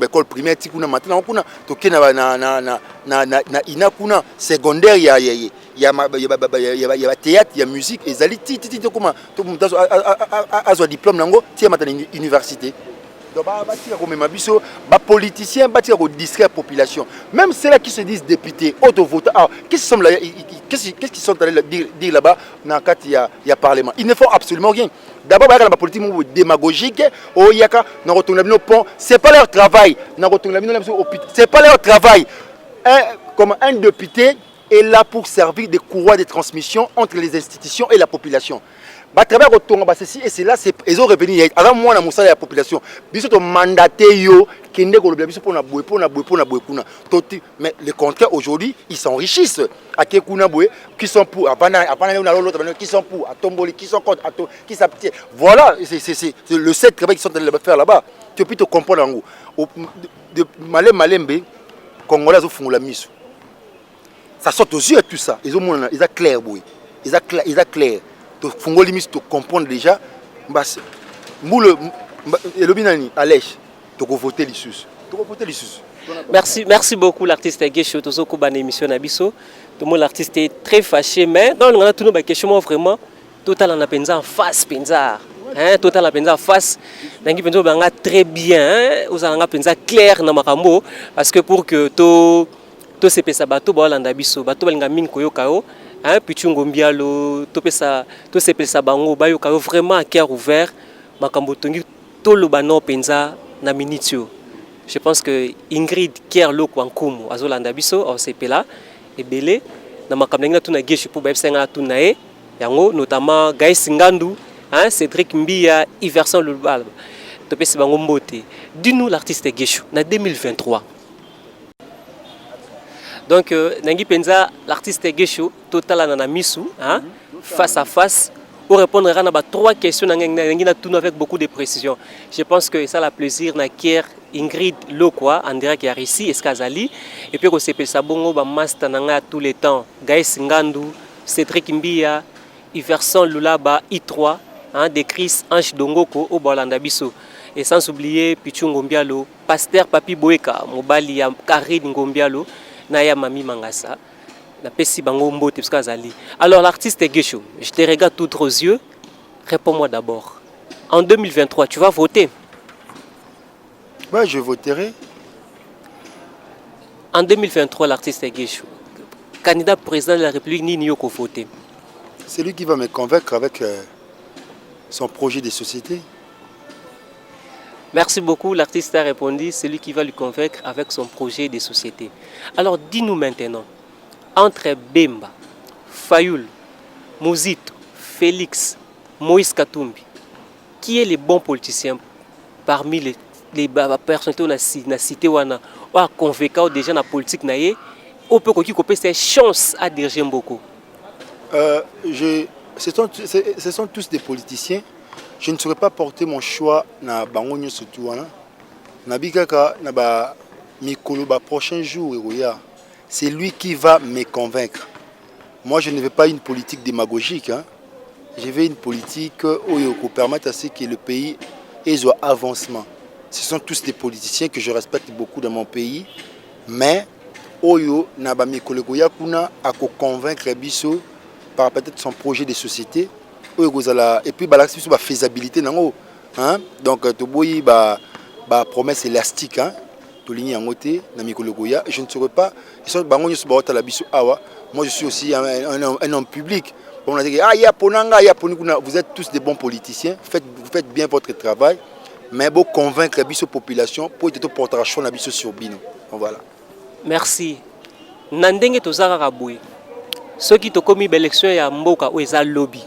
l'école primaire, secondaire, il y a théâtre, il y a musique. Il y a diplôme dans l'université. Donc, les politiciens distraient la population. Même ceux-là qui se disent députés, auto-votants, qu'est-ce qu'ils sont allés dire là-bas dans il y a Parlement? Ils ne font absolument rien. D'abord, la politique démagogique, ce n'est pas leur travail. Ce n'est pas leur travail. Comme un député est là pour servir de courroie de transmission entre les institutions et la population. À travers ceci et cela, ils ont revenu. Avant moi, dans la population, ils ont mandaté mais le contraire, aujourd'hui, ils s'enrichissent. Qui sont pour, qui sont pour, qui sont contre, qui s'abstiennent. Voilà, c'est le seul travail qu'ils sont en train de faire là-bas. Tu peux te comprendre. De Malembe, Congolais ont la mise. Ça sort aux yeux tout ça. Ils ont clair, ils ont clair. Tu comprendre déjà, Merci beaucoup l'artiste Gesho. Tout le monde l'artiste est très fâché, mais dans le tout nos questions vraiment total en appenza en face penza. Total en penza en face. Donc penza banga très bien, vous avez penza clair na makambo parce que pour que to se pesa bato ba landa biso, bato balinga min koyokao. Pichungo mbialo to se pesa bango bayoka vraiment à cœur ouvert makambo tongi tolo bano penza na minitio. Je pense que Ingrid Kier Loko Nkumu azolanda biso au sepela ebele na makambo ngina tuna geshu pour bepsenga tunae yango notamment Gaïs Ngandu, Cédric Mbia, Iverson Lulbal. To pesa bango mbote. Dis-nous l'artiste geshu na 2023. Donc, Nangi Penza, l'artiste Gesho, total en Misu, face à face, pour répondre à 3 questions avec beaucoup de précision. Je pense que ça a plaisir d'Akier Ingrid Lokwa, en direct qui a réussi, Eskazali, et puis aussi Sabongo, Master Nanga tous les temps, Gaïs Ngandu, Cédric Mbia, Iverson Lulaba, I3, de Chris Ange Dongoko, au Bolandabiso. Et sans oublier Pichou Ngombialo, Pasteur Papi Boeka, Mobali, Karine Ngombialo. Naya Mami Mangasa, la Pessi Bango Mbote Pskazali. Alors l'artiste Gesho, je te regarde tout aux yeux. Réponds-moi d'abord. En 2023, tu vas voter? Oui, je voterai. En 2023, l'artiste Gesho, candidat président de la République, ni Nyoko voter. C'est lui qui va me convaincre avec son projet de société. Merci beaucoup, l'artiste a répondu, c'est lui qui va lui convaincre avec son projet de société. Alors dis-nous maintenant, entre Bemba, Fayoul, Mouzito, Félix, Moïse Katumbi, qui est le bon politicien parmi les personnalités qui ont cité ou convaincu déjà dans la politique, ou peut qu'il ait cette chance à diriger beaucoup? Ce sont tous des politiciens. Je ne saurais pas porter mon choix na bangonyo surtout na bikaka na ba mikolo ba prochain jour. C'est lui qui va me convaincre. Moi je ne veux pas une politique démagogique. Je veux une politique qui permette à ce que le pays ait un avancement. Ce sont tous des politiciens que je respecte beaucoup dans mon pays, mais oyo na ba mikolo goya kuna à convaincre biso par peut-être son projet de société. Et puis la faisabilité donc promesse élastique je ne saurais pas moi je suis aussi un homme public. Vous êtes tous des bons politiciens, vous faites bien votre travail, mais pour convaincre la population pour être porter la choix sur Bino. Voilà. Merci. Nandenge tozaka boy. ceux qui ont commis l'élection ya mboka ou eza lobby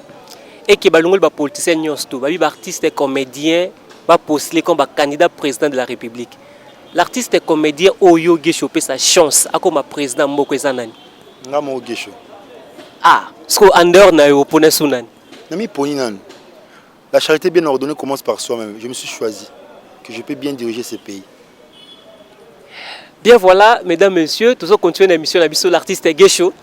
et qui balongol ba politicien nyonsto ba artiste et comédien va postuler comme candidat président de la République. L'artiste et comédien Oyo Gesho peut sa chance à comme président mboka eza nani? Ngamo Gesho. Ah, ce qu'on en dehors na yo pone sunan. Nami poni nan. La charité bien ordonnée commence par soi-même. Je me suis choisi que je peux bien diriger ce pays. Bien voilà, mesdames, messieurs, tous continuons l'émission de l'artiste Gesho.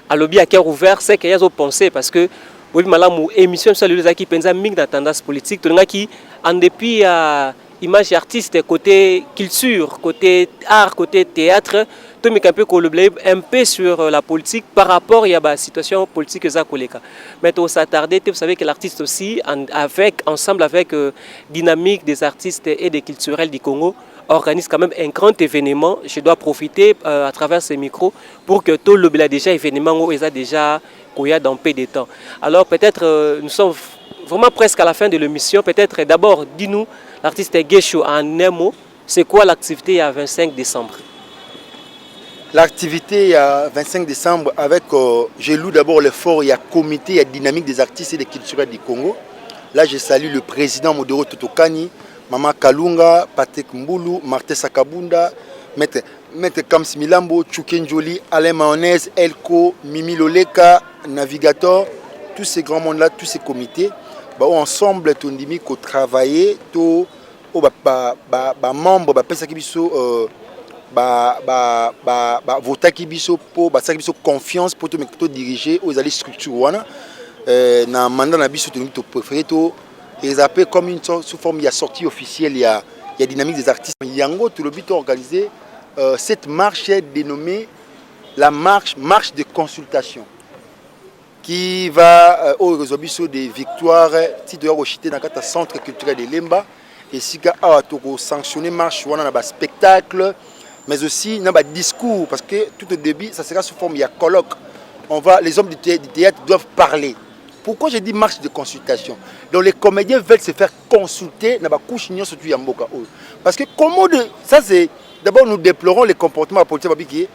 À lobby à cœur ouvert, c'est qu'il y a des pensées parce que oui, madame, émission sur les qui pensent ming dans tendance politique, tout le monde qui en dépit à image artiste côté culture, côté art, côté théâtre, tout le monde un peu sur la politique par rapport à la situation politique que ça collega. Mais on s'attarder, vous savez que l'artiste aussi ensemble avec dynamique des artistes et des culturels du Congo organise quand même un grand événement. Je dois profiter à travers ces micros pour que tout le déjà événement où il y a déjà dans peu de temps. Alors peut-être nous sommes vraiment presque à la fin de l'émission. Peut-être d'abord, dis-nous, l'artiste Gesho en un mot, c'est quoi l'activité à 25 décembre? L'activité à 25 décembre avec, je loue d'abord l'effort, il y a comité, il y a dynamique des artistes et des culturels du Congo. Là, je salue le président Modero Totokani, Mama Kalunga, Patrick Mboulou, Martin Sakabunda, Maître Kams Milambo, Chouken Jolie, Alain Mayonnaise, Elko, Mimi Loleka, Navigator, tous ces grands mondes-là, tous ces comités, ensemble, on dit qu'on travaille, tous les membres, voter qui biso pour confiance pour tout diriger aux alliés structurés na mandat na biso to préféré to et appelé comme une sous forme il y a sortie officielle il y a dynamique des artistes yango tout le but organisé cette marche est dénommée la marche de consultation qui va au réseau des victoires titre au chité dans le centre culturel de Lemba et si ka a to sanctionner marche wana na ba spectacle mais aussi dans le discours, parce que tout au début, ça sera sous forme, il y a colloque. Les hommes du théâtre doivent parler. Pourquoi je dis marche de consultation? Donc les comédiens veulent se faire consulter dans la couche surtout Yamboka. Parce que comment ça c'est d'abord nous déplorons les comportements politiques qui est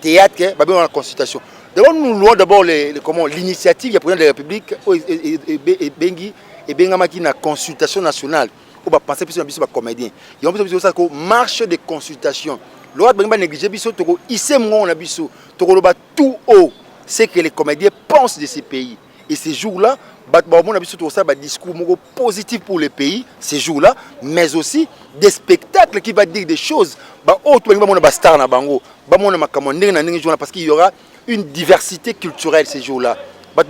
théâtre, qui est la consultation. D'abord nous louons d'abord l'initiative du président de la République et Bengi et Bengamaki na consultation nationale. On va penser plus sur les comédiens. Il y a une marche de consultation. L'autre, on va négliger tout haut. C'est que les comédiens pensent de ces pays. Et ces jours-là, on a un discours positif pour les pays, ces jours-là, mais aussi des spectacles qui vont dire des choses. Parce qu'il y aura une diversité culturelle ces jours-là. La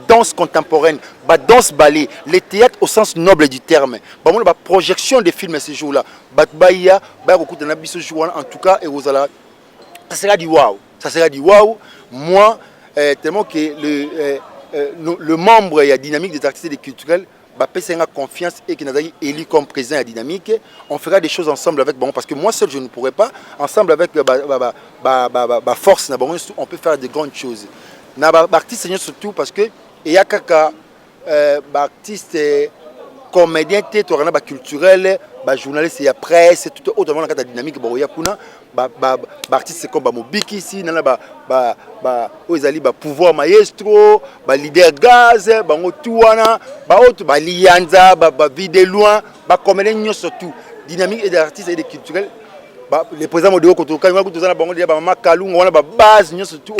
danse contemporaine, la danse ballet, les théâtres au sens noble du terme, la projection des films ces jours-là, en tout cas, ça sera du waouh. Ça sera du waouh. Moi, tellement que le membre et la dynamique des artistes et des culturels, a confiance et qu'il est élu comme président de la dynamique, on fera des choses ensemble avec parce que moi seul je ne pourrais pas, ensemble avec la force, on peut faire de grandes choses. Artiste surtout parce que il y a quelques artistes comédiens culturels journalistes et presse tout autrement la dynamique artistes comme Mobiki ici pouvoir maestro leader gaz tout lianza vide loin comédiens surtout dynamique et des artistes et des culturels les présidents Modéo Kotoka Mama Kalunga on a base surtout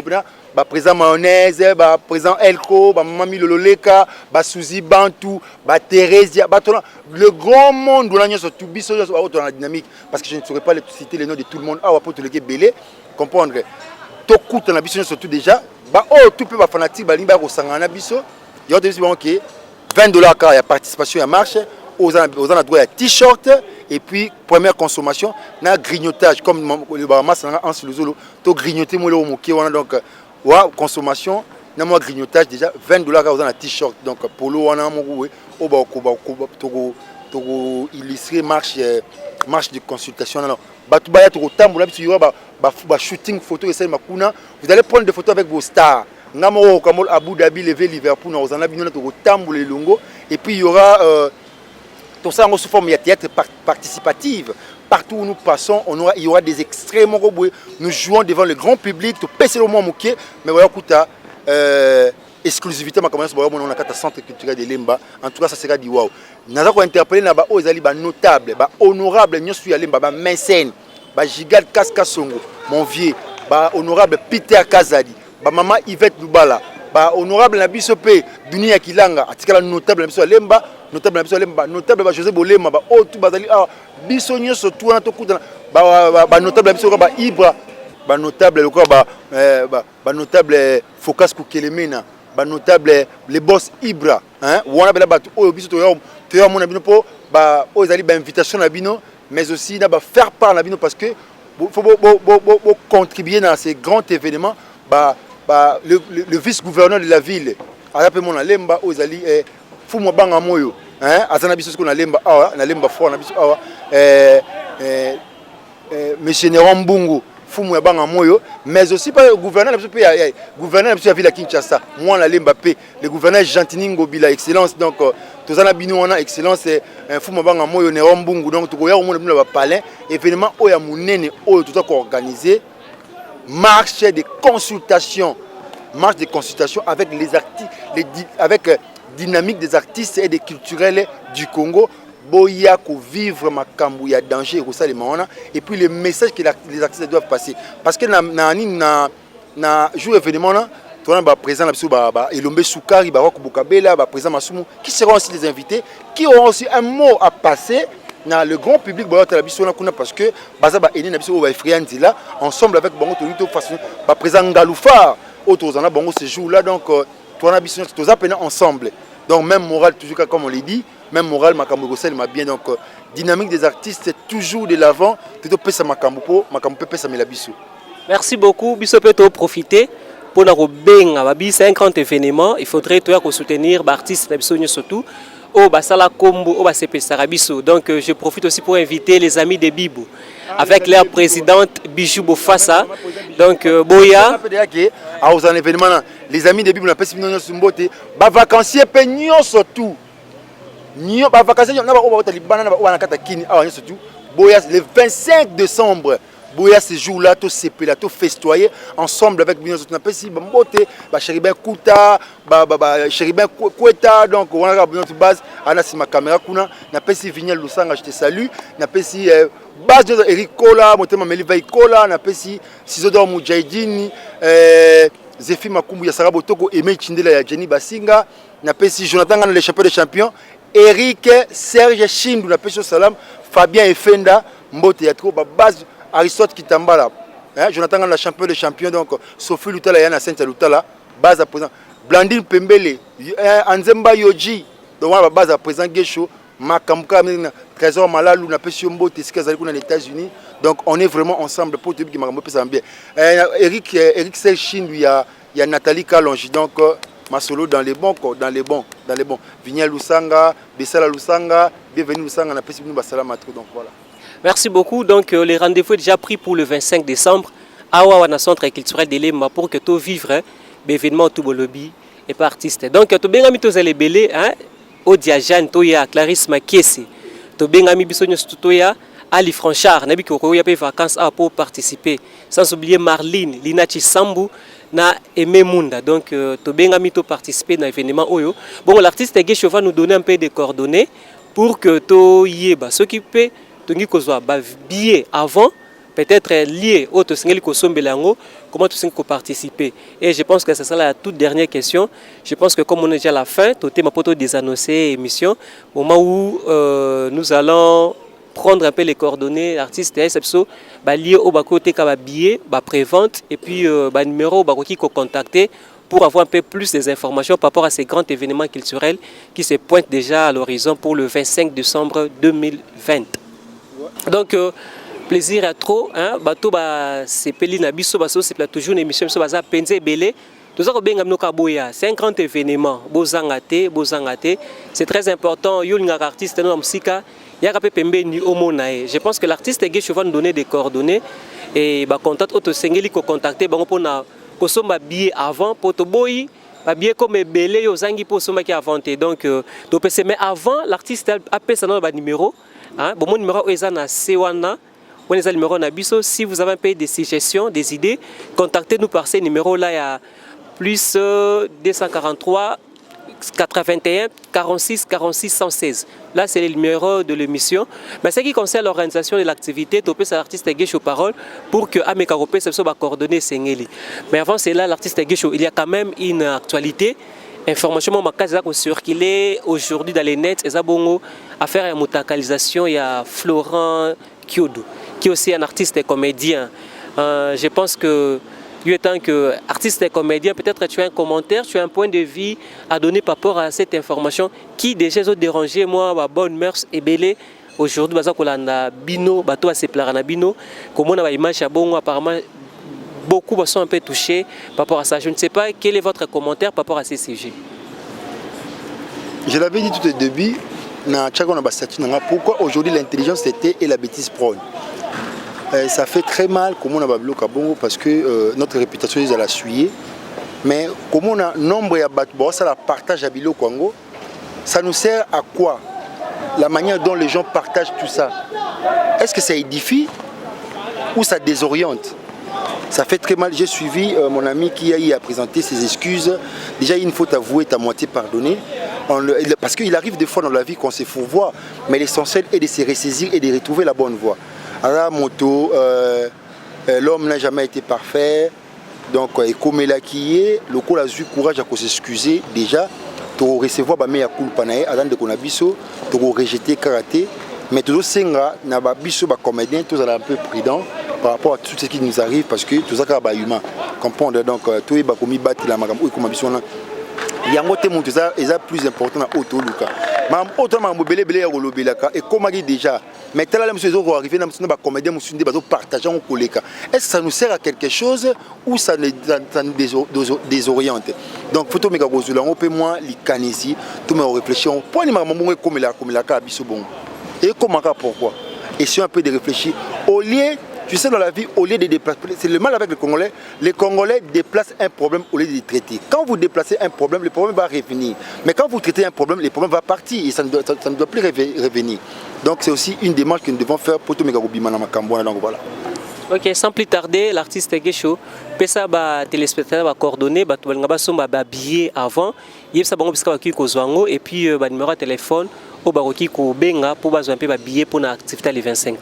président Mayonnaise, président Elko, Mami Loleka, Suzy Bantou, Thérésia, le grand monde où l'on surtout dans la dynamique parce que je ne saurais pas citer les noms de tout le monde. Ah, pour te le belé, comprendre. Tout coûte dans la biso surtout déjà. Tout peut fanatique, balimba au sangana biso. Il y a des gens qui $20 car il y a participation à marche. Aux droit à t-shirt et puis première consommation, na grignotage comme le Bahamas en sous to grignoter moi le donc consommation, n'a grignotage déjà $20 dans un t-shirt donc polo wana mo to illustrer marche de consultation alors batubaya to tambola bitu yoba ba shooting photo et ça makuna vous allez prendre des photos avec vos stars ngamo comme Abu Dhabi lever Liverpool na ozana bino to tambola longo et puis il y aura tout ça en sous forme de théâtre participative. Partout où nous passons, il y aura des extraits. Nous jouons devant le grand public, tout passer le moment moqué. Mais voilà, exclusivité ma camarade sur mon carte centre culturel de Lemba. En tout cas, ça sera du wow. Nous avons interpellé na ba ozali ba notable, ba honorable nyosu ya Lemba, ba mécène, ba Gigal Kaska Songo, mon vieux, ba honorable Peter Kazadi, ba maman Yvette Lubala, ba honorable na biso pe Dunia Kilanga, atikala notable na biso ya Lemba, notable na biso ya Lemba, notable ba José Bolema, ba otu bazali biso nyoso tout na to kuta ba notable na biso ba Ibra, ba notable le quoi ba notable Focus Kukelemena, ba notable les boss Ibra, hein, wana bela ba o biso to yo mon abino po ba ozali ba invitation na bino, mais aussi na ba faire part na bino parce que faut contribuer dans ces grands événements. Le vice-gouverneur de la ville, appelle mon Lemba ozali fou mo banga moyo, hein, azana biso ko na Lemba awa, na Lemba fort na biso awa, monsieur Néron Mbungu fumu ya banga moyo, mais aussi pas le gouverneur de la ville à Kinshasa, moi la Lemba P, le gouverneur Gentini Ngobila excellence, donc tous en abino on a excellence fumu banga moyo Néron Mbungu, donc tout ya au monde le palais événement oya munene oyo tout a organisé marche de consultation avec les artistes, avec dynamique des artistes et des culturels du Congo. Boya ko vivre makambu ya danger et puis les messages que les artistes doivent passer parce que na jour événement là tu as présent là Elombe Soukari ba Bukabela ba présent Masumu qui seront aussi des invités qui auront aussi un mot à passer dans le grand public parce que baza ba eni na biso ba friandila ensemble avec bango to façon ba présent Ngaloufar autour na bango ce jour là donc tu as biso tous appelés ensemble donc même moral toujours comme on l'a dit. Même moral makambo gosel m'a bien donc dynamique des artistes c'est toujours de l'avant tout pesa makambo pesa melabiso. Merci beaucoup biso peut profiter pour na robenga babi c'est un grand événement il faudrait toi soutenir l'artiste biso surtout au basala kombo au basepesa biso donc je profite aussi pour inviter les amis de Bibo avec leur présidente Bijou Bofassa donc Boya à aux événements les amis de Bibo na pesa bino sumbote ba vacancier pe surtout le 25 décembre, Boya ce jour-là, tout s'épela, tout festoyer ensemble avec Bino Napesi, Bambote, Chéribin Kouta, Chéribin Koueta, donc on a besoin de base, Anasi ma caméra Kuna, Napesi Vignal Lusanga, je te salue, Napesi base de Eric Kola, Motema Meliva Kola, Napesi Sizodor Moudjahidini, Zéphine Makumbu Yassara Botoko, Aimé Chindela ya Jenny Basinga, Napesi Jonathan Gana, le champion des champions. Eric Serge Chindou na Pesho Salam Fabien Efenda Mbote Yatro base Aristote Kitambala Jonathan la champion des champions donc Sophie Lutala Yana Sainte Lutala base à présent Blandine Pembele Anzemba Yoji donc la base à présent Gesho Makamka Trésor Malalou na Pesho Mbote Sikazali dans les États-Unis donc on est vraiment ensemble pour tout qui m'a pesa bien Eric Serge Chindou il y a Nathalie Kalonji donc Masolo dans les bons. Vignal Lusanga, Bessala Lusanga, bienvenue Lusanga, on a passé donc voilà. Merci beaucoup. Donc les rendez-vous est déjà pris pour le 25 décembre à Ouawana Centre culturel de Lemba pour que tout vivre l'événement tout lobby et pas artiste. Donc tu bien ami tous les belés hein au Diajane Toya Clarisse Makiesi. Tu bien ami Bisonyo Toya Ali Franchard nabi ko ya pe vacances pour participer. Sans oublier Marline, Linachi Sambu na Aimé Munda donc to benga mito participer dans l'événement oyo bon l'artiste Gesho va nous donner un peu de coordonnées pour que to yeba ce qui peut tongi kozwa ba billet avant peut-être lié au to singeli ko sombelango comment tu ko participer et je pense que c'est ça la toute dernière question je pense que comme on est déjà à la fin to tema poto désannoncer émission au moment où nous allons prendre un peu les coordonnées l'artiste SFSO lié au côté ka billet prévente et puis numéro qui contacter pour avoir un peu plus des informations par rapport à ces grands événements culturels qui se pointent déjà à l'horizon pour le 25 décembre 2020. Donc plaisir à trop hein bato c'est pelina biso baso c'est toujours une émission so baza penze belé tout ça benga mnoka boya c'est un grand événement bozangate c'est très important yo linga artiste no musika. Je pense que l'artiste va nous donner des coordonnées et contact auto sengeli ko contacter bango pona ko somba billet avant poto boyi ba billet comme belé yo zangi po somba ki avanté donc to pese mais avant l'artiste a pesa na ba numéro hein bon mon numéro eza na Sewana on les a numéro na biso si vous avez un peu des suggestions des idées contactez-nous par ces numéros là plus 243 81 46 46 116. Là, c'est le numéro de l'émission. Mais ce qui concerne l'organisation de l'activité, tu peux faire l'artiste Guécho Parole pour que Amekaropé se soit coordonné Sengeli. Mais avant cela, l'artiste Guécho, il y a quand même une actualité. Information, ma case est circulée aujourd'hui dans les nets. Et ça, bon, à faire une mutualisation, il y a Florent Kyodo, qui est aussi un artiste et comédien. Je pense que tant qu'artiste et comédien, peut-être tu as un commentaire, tu as un point de vue à donner par rapport à cette information qui déjà ont dérangé moi, ma bonne mœurs et belé. Aujourd'hui, on a Bino, bateau à se plaire à Bino, comme on a image à bon, apparemment beaucoup sont un peu touchés par rapport à ça. Je ne sais pas quel est votre commentaire par rapport à ces sujets. Je l'avais dit tout au début, pourquoi aujourd'hui l'intelligence était et la bêtise prône. Ça fait très mal comme on a Babilo Kabongo parce que notre réputation est à la suyer. Mais comme on a nombre de battus, ça la partage à Bilo Congo, ça nous sert à quoi? La manière dont les gens partagent tout ça. Est-ce que ça édifie ou ça désoriente? Ça fait très mal. J'ai suivi mon ami qui a présenté ses excuses. Déjà, une faute avouée, à moitié pardonnée. Parce qu'il arrive des fois dans la vie qu'on se fourvoie, mais l'essentiel est de se ressaisir et de retrouver la bonne voie. Alors, moto, l'homme n'a jamais été parfait. Donc, comme il a qui est, le coup a eu courage à s'excuser déjà. Tu recevoir ba meya culpa na ye avant de qu'on a biso, tu rejeter karaté, mais toujours singa na ba biso ba comédien, tous un peu prudent par rapport à tout ce qui nous arrive parce que tout ça ka ba humain. Comprendre donc tout ba komi battre la magam ou comme biso na yango te monte ça est plus important na auto luka. Mam auto mam belé belé ya kolobelaka et comme dit déjà mais tel là monsieur zo arriver na monsieur ba comédien monsieur ba partager on koleka. Est-ce que ça nous sert à quelque chose ou ça nous désoriente? Donc photo méga gozula on peut moins li kanisi tout me réfléchir pour ni maman comme la ka biso bon. Et comment pourquoi? Essayons un peu de réfléchir au lieu. Tu sais, dans la vie, au lieu de déplacer, c'est le mal avec les Congolais déplacent un problème au lieu de le traiter. Quand vous déplacez un problème, le problème va revenir. Mais quand vous traitez un problème, le problème va partir et ça ne doit plus revenir. Donc c'est aussi une démarche que nous devons faire pour tout le monde. Donc voilà. Ok, sans plus tarder, l'artiste Guécho, pesa ba téléspectateur ba coordonné, ba tubalanga somba ba billet avant, yebsa bango biska ba ki kozwango et puis ba numéro de téléphone au baroki ko benga pour ba zwa ba billet pour na activité les 25.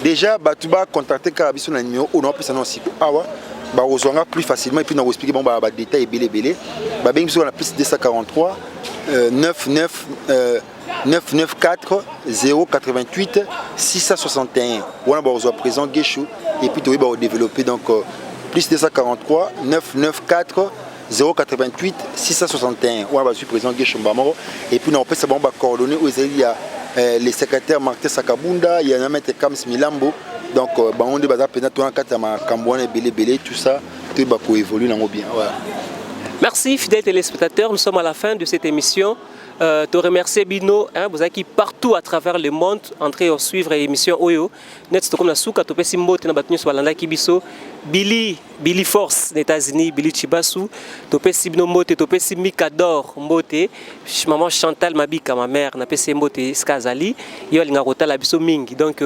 Déjà, tu vas contacter Karabiso dans le numéro ou non, puis ça non si bah rejoindre plus facilement et puis nous expliquer bon bah détails belé. Bah bien sur la plus 243 994 088 661. On a besoin présent Guécho et puis tu vas développer donc plus 243 994 088 661. On va suivre présent Guécho Mbamoro et puis on peut ça bon bah coordonner où il y a les secrétaires Martin Sakabunda, il y a un maître Kams Milambo, donc on est basé peut-être en Katama, Cambouane, Belé, tout ça, tout va évoluer dans bien. Voilà. Merci fidèles téléspectateurs, nous sommes à la fin de cette émission. Te remercier Bino, vous avez qui partout à travers le monde entrer à suivre l'émission Oyo. Net comme la souka, topé simbo, tena batnu sur l'anda kibiso. Billy Force des États-Unis, Billy Chibasu, topé Sibno Mote, topé Simikador Mbote, maman Chantal Mabika, ma mère, n'a pas Mbote Skazali, yo l'ingakota la biso mingi. Donc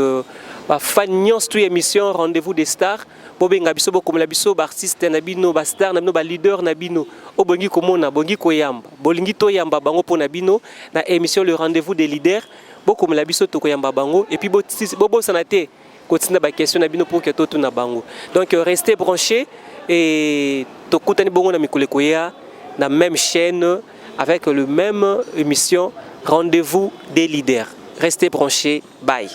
fagnon cette émission Rendez-vous des stars. Bobenga biso comme la biso artiste na bino ba star na bino ba leader na bino obongi komona bongi koyamba bolingi to yamba bango pona bino na émission le Rendez-vous des leaders bokom la biso to koyamba bango et puis bobo sanate continue ba question na bino pour que tout na bango. Donc restez branchés et to kutani bongo na mikole koya na même chaîne avec le même émission Rendez-vous des leaders. Restez branchés, bye.